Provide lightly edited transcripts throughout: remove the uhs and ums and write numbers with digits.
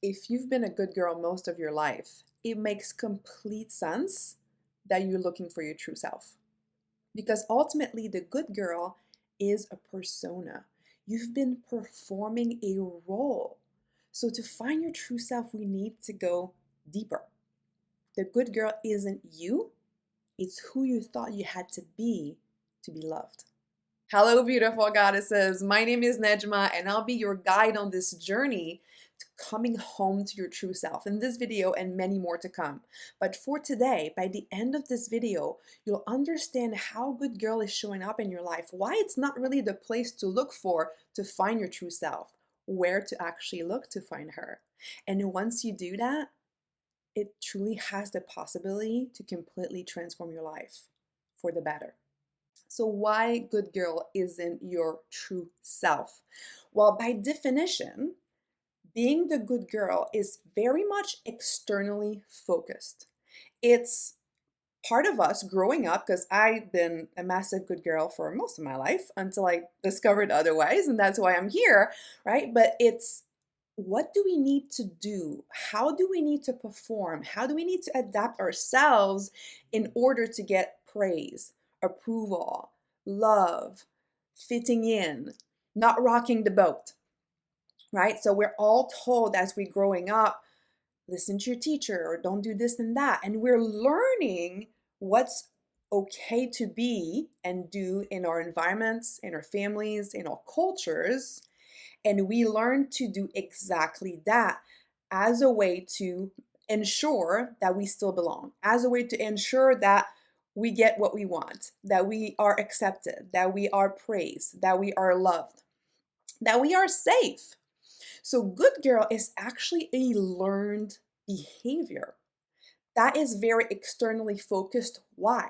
If you've been a good girl most of your life, it makes complete sense that you're looking for your true self. Because ultimately, the good girl is a persona. You've been performing a role. So to find your true self, we need to go deeper. The good girl isn't you, it's who you thought you had to be loved. Hello, beautiful goddesses. My name is Nejma, and I'll be your guide on this journey to coming home to your true self in this video and many more to come. But for today, by the end of this video, you'll understand how good girl is showing up in your life, why it's not really the place to look for to find your true self, where to actually look to find her. And once you do that, it truly has the possibility to completely transform your life for the better. So why good girl isn't your true self? Well, by definition, being the good girl is very much externally focused. It's part of us growing up, because I've been a massive good girl for most of my life until I discovered otherwise, and that's why I'm here, right? But it's what do we need to do? How do we need to perform? How do we need to adapt ourselves in order to get praise, approval, love, fitting in, not rocking the boat, right? So we're all told as we're growing up, listen to your teacher or don't do this and that. And we're learning what's okay to be and do in our environments, in our families, in our cultures. And we learn to do exactly that as a way to ensure that we still belong, as a way to ensure that we get what we want, that we are accepted, that we are praised, that we are loved, that we are safe. So, good girl is actually a learned behavior that is very externally focused. Why?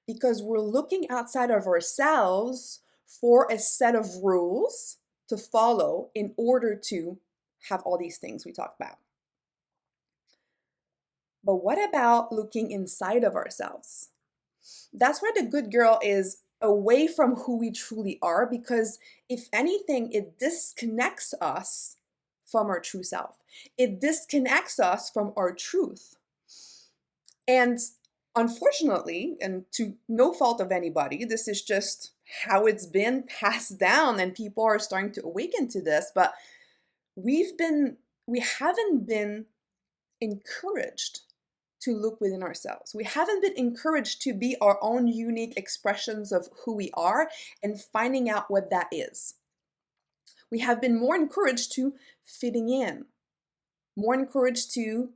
Because we're looking outside of ourselves for a set of rules to follow in order to have all these things we talked about. But what about looking inside of ourselves? That's where the good girl is away from who we truly are, because if anything, it disconnects us from our true self. It disconnects us from our truth. And unfortunately, and to no fault of anybody, this is just how it's been passed down, and people are starting to awaken to this, but we haven't been encouraged to look within ourselves. We haven't been encouraged to be our own unique expressions of who we are and finding out what that is. We have been more encouraged to fitting in, more encouraged to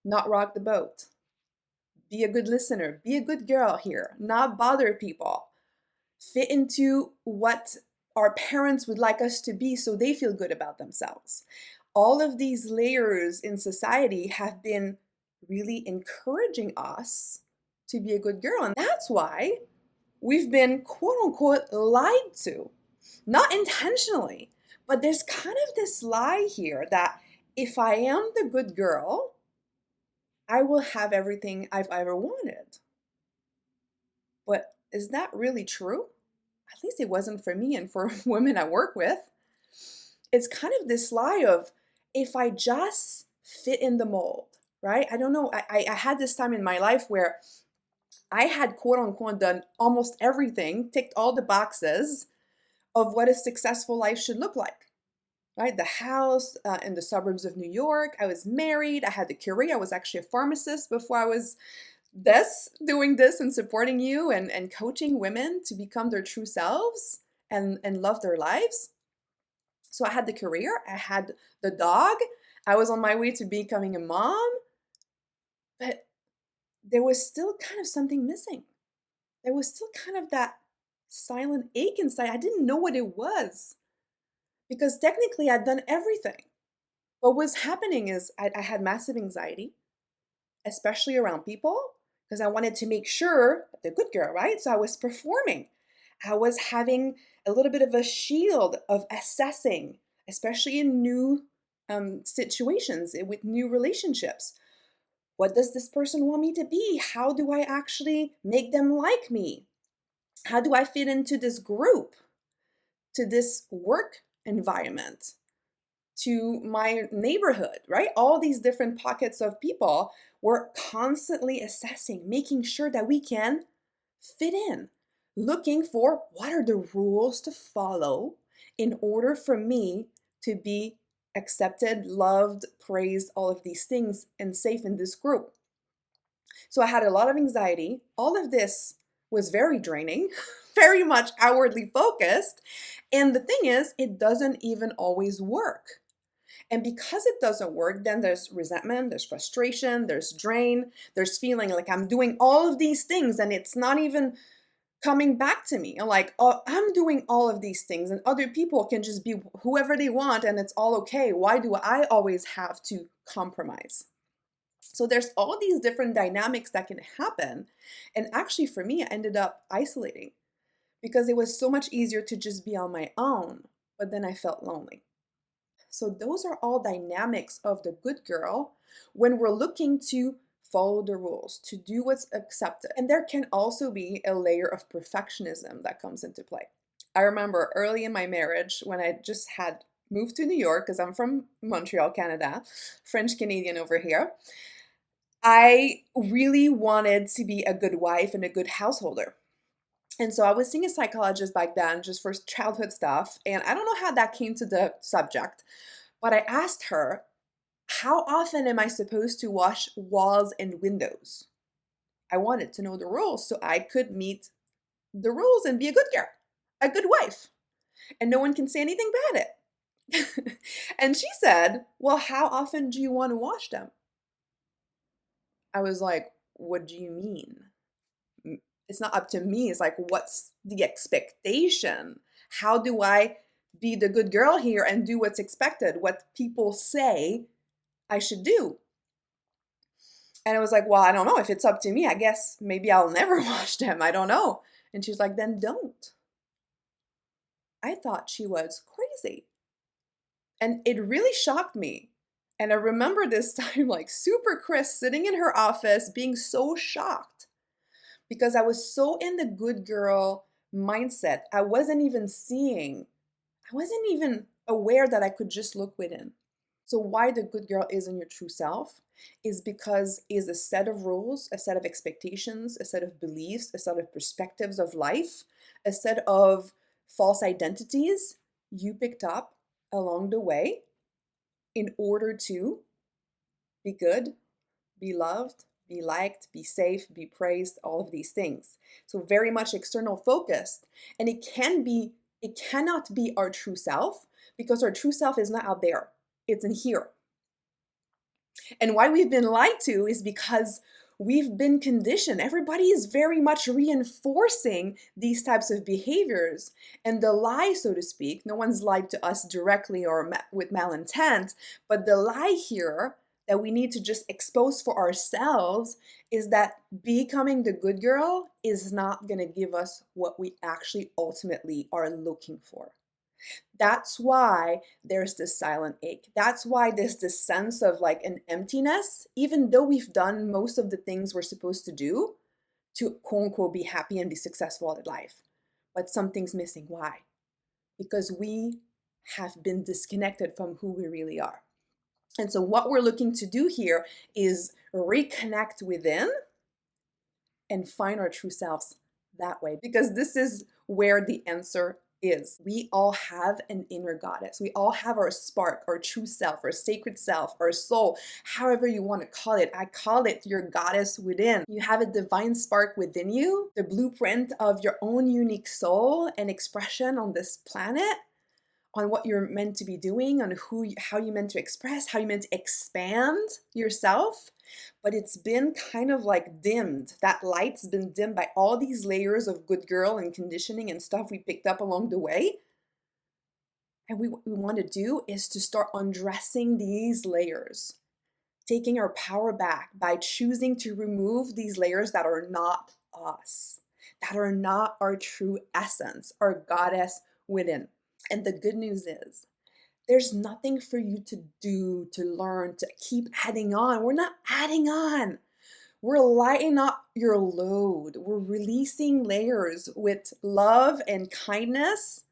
not rock the boat, be a good listener, be a good girl here, not bother people, fit into what our parents would like us to be so they feel good about themselves. All of these layers in society have been really encouraging us to be a good girl. And that's why we've been quote unquote lied to. Not intentionally, but there's kind of this lie here that if I am the good girl, I will have everything I've ever wanted. But is that really true? At least it wasn't for me and for women I work with. It's kind of this lie of if I just fit in the mold, right? I don't know. I had this time in my life where I had quote unquote done almost everything, ticked all the boxes of what a successful life should look like, right? The house in the suburbs of New York. I was married. I had the career. I was actually a pharmacist before I was doing this and supporting you and coaching women to become their true selves and love their lives. So I had the career, I had the dog, I was on my way to becoming a mom, but there was still kind of something missing. There was still kind of that silent ache inside. I didn't know what it was because technically I'd done everything. What was happening is I had massive anxiety, especially around people, because I wanted to make sure the good girl, right? So I was performing. I was having a little bit of a shield of assessing, especially in new situations, with new relationships. What does this person want me to be? How do I actually make them like me? How do I fit into this group, to this work environment? to my neighborhood, right? All these different pockets of people, we're constantly assessing, making sure that we can fit in, looking for what are the rules to follow in order for me to be accepted, loved, praised, all of these things, and safe in this group. So I had a lot of anxiety. All of this was very draining, very much outwardly focused. And the thing is, it doesn't even always work. And because it doesn't work, then there's resentment, there's frustration, there's drain, there's feeling like I'm doing all of these things and it's not even coming back to me. I'm like, oh, I'm doing all of these things and other people can just be whoever they want and it's all okay. Why do I always have to compromise? So there's all these different dynamics that can happen. And actually, for me, I ended up isolating because it was so much easier to just be on my own, but then I felt lonely. So those are all dynamics of the good girl when we're looking to follow the rules, to do what's accepted. And there can also be a layer of perfectionism that comes into play. I remember early in my marriage when I just had moved to New York, because I'm from Montreal, Canada, French Canadian over here. I really wanted to be a good wife and a good householder. And so I was seeing a psychologist back then just for childhood stuff. And I don't know how that came to the subject, but I asked her, how often am I supposed to wash walls and windows? I wanted to know the rules so I could meet the rules and be a good girl, a good wife, and no one can say anything about it. And she said, well, how often do you want to wash them? I was like, what do you mean? It's not up to me. It's like, what's the expectation? How do I be the good girl here and do what's expected, what people say I should do? And I was like, well, I don't know. If it's up to me, I guess maybe I'll never wash them. I don't know. And she's like, then don't. I thought she was crazy. And it really shocked me. And I remember this time, like super Chris sitting in her office being so shocked because I was so in the good girl mindset. I wasn't even aware that I could just look within. So why the good girl isn't your true self is because is a set of rules, a set of expectations, a set of beliefs, a set of perspectives of life, a set of false identities you picked up along the way in order to be good, be loved, be liked, be safe, be praised, all of these things. So very much external focused. And it cannot be our true self because our true self is not out there. It's in here. And why we've been lied to is because we've been conditioned. Everybody is very much reinforcing these types of behaviors. And the lie, so to speak, no one's lied to us directly or with malintent, but the lie here that we need to just expose for ourselves is that becoming the good girl is not going to give us what we actually ultimately are looking for. That's why there's this silent ache. That's why there's this sense of like an emptiness, even though we've done most of the things we're supposed to do to quote unquote be happy and be successful at life. But something's missing. Why? Because we have been disconnected from who we really are. And so what we're looking to do here is reconnect within and find our true selves that way, because this is where the answer is. We all have an inner goddess. We all have our spark, our true self, our sacred self, our soul, however you want to call it. I call it your goddess within. You have a divine spark within you, the blueprint of your own unique soul and expression on this planet, on what you're meant to be doing, on how you meant to express, how you meant to expand yourself. But it's been kind of like dimmed. That light's been dimmed by all these layers of good girl and conditioning and stuff we picked up along the way. And what we want to do is to start undressing these layers, taking our power back by choosing to remove these layers that are not us, that are not our true essence, our goddess within. And the good news is, there's nothing for you to do, to learn, to keep adding on. We're not adding on. We're lightening up your load. We're releasing layers with love and kindness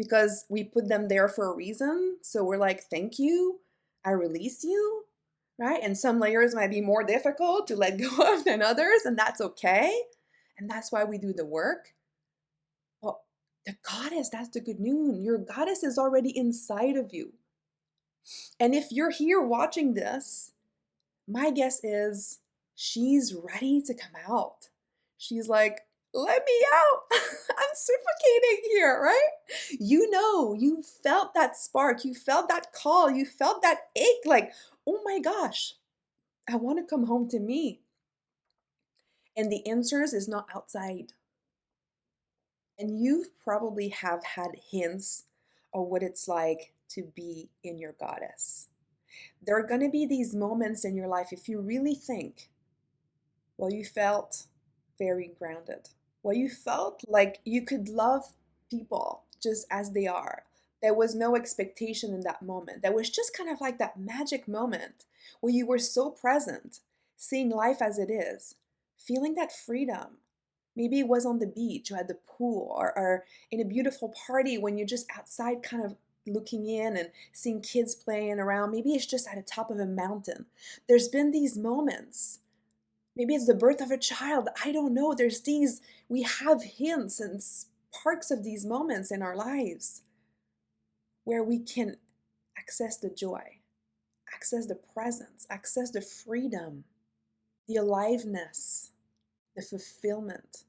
because we put them there for a reason. So we're like, thank you, I release you, right? And some layers might be more difficult to let go of than others, and that's okay. And that's why we do the work. Well, the goddess, that's the good news. Your goddess is already inside of you. And if you're here watching this, my guess is she's ready to come out. She's like, let me out. I'm suffocating here, right? You know, you felt that spark, you felt that call, you felt that ache like, oh my gosh, I want to come home to me. And the answers is not outside. And you probably have had hints of what it's like to be in your goddess. There are going to be these moments in your life, if you really think, well, you felt very grounded. Well, you felt like you could love people just as they are. There was no expectation in that moment. There was just kind of like that magic moment where you were so present, seeing life as it is, feeling that freedom. Maybe it was on the beach or at the pool or in a beautiful party when you're just outside kind of looking in and seeing kids playing around. Maybe it's just at the top of a mountain. There's been these moments. Maybe it's the birth of a child. I don't know. We have hints and sparks of these moments in our lives where we can access the joy, access the presence, access the freedom, the aliveness, the fulfillment,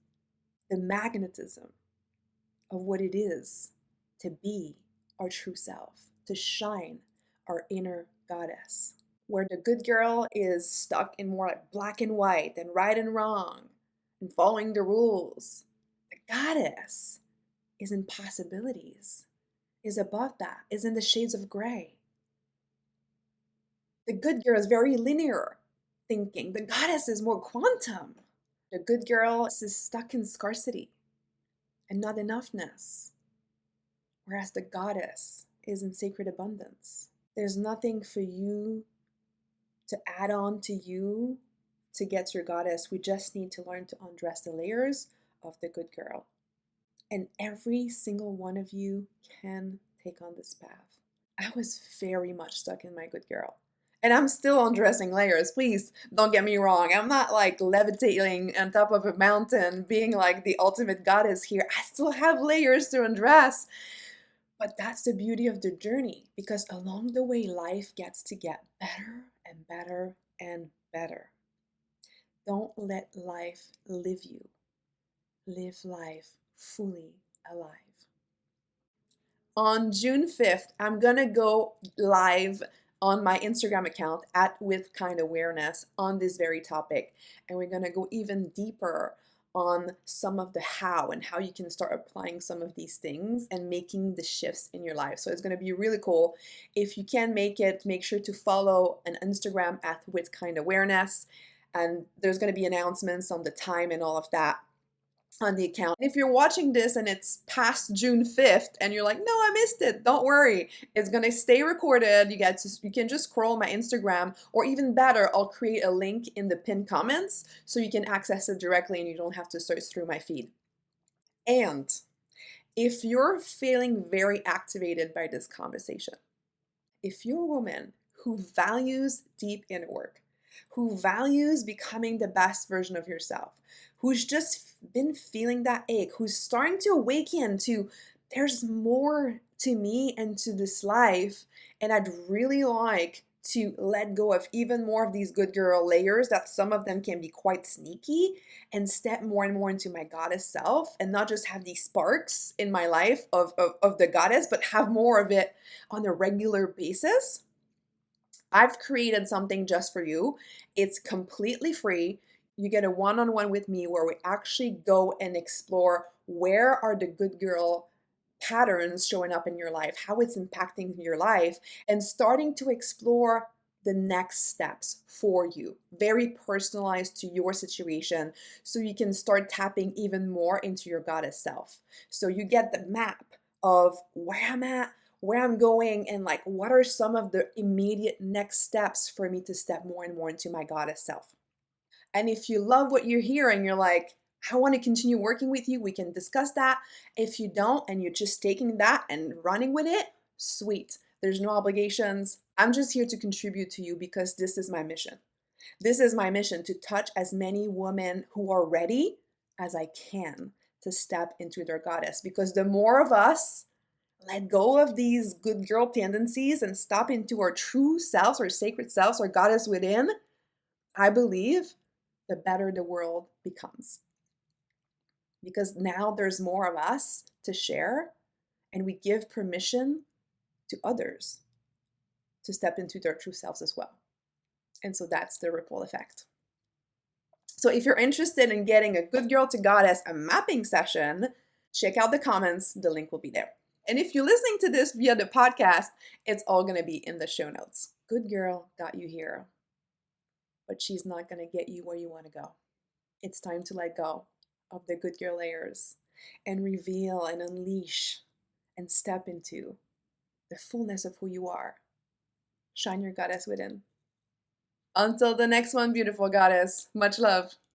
the magnetism of what it is to be our true self, to shine our inner goddess. Where the good girl is stuck in more like black and white and right and wrong and following the rules. The goddess is in possibilities, is above that, is in the shades of gray. The good girl is very linear thinking. The goddess is more quantum. The good girl is stuck in scarcity and not enoughness, whereas the goddess is in sacred abundance. There's nothing for you to add on to you to get to your goddess. We just need to learn to undress the layers of the good girl. And every single one of you can take on this path. I was very much stuck in my good girl. And I'm still undressing layers. Please don't get me wrong. I'm not like levitating on top of a mountain, being like the ultimate goddess here. I still have layers to undress. But that's the beauty of the journey, because along the way, life gets to get better and better and better. Don't let life live you. Live life fully alive. On June 5th, I'm gonna go live on my Instagram account at With Kind Awareness on this very topic. And we're gonna go even deeper on some of the how and how you can start applying some of these things and making the shifts in your life. So it's going to be really cool. If you can make it, make sure to follow an Instagram at With Kind Awareness. And there's going to be announcements on the time and all of that on the account. If you're watching this and it's past June 5th and you're like, no, I missed it, don't worry. It's going to stay recorded. You can just scroll my Instagram, or even better, I'll create a link in the pinned comments so you can access it directly and you don't have to search through my feed. And if you're feeling very activated by this conversation, if you're a woman who values deep inner work, who values becoming the best version of yourself, who's just been feeling that ache, who's starting to awaken to there's more to me and to this life, and I'd really like to let go of even more of these good girl layers, that some of them can be quite sneaky, and step more and more into my goddess self, and not just have these sparks in my life of the goddess, but have more of it on a regular basis. I've created something just for you. It's completely free. You get a one-on-one with me where we actually go and explore where are the good girl patterns showing up in your life, how it's impacting your life, and starting to explore the next steps for you, very personalized to your situation, so you can start tapping even more into your goddess self. So you get the map of where I'm at, where I'm going, and like what are some of the immediate next steps for me to step more and more into my goddess self. And if you love what you're hearing, you're like, I want to continue working with you. We can discuss that. If you don't, and you're just taking that and running with it, sweet. There's no obligations. I'm just here to contribute to you because this is my mission. This is my mission, to touch as many women who are ready as I can to step into their goddess. Because the more of us let go of these good girl tendencies and step into our true selves, our sacred selves, our goddess within, I believe the better the world becomes. Because now there's more of us to share, and we give permission to others to step into their true selves as well. And so that's the ripple effect. So if you're interested in getting a good girl to goddess, a mapping session, check out the comments. The link will be there. And if you're listening to this via the podcast, it's all going to be in the show notes. Good girl got you here, but she's not going to get you where you want to go. It's time to let go of the good girl layers and reveal and unleash and step into the fullness of who you are. Shine your goddess within. Until the next one, beautiful goddess. Much love.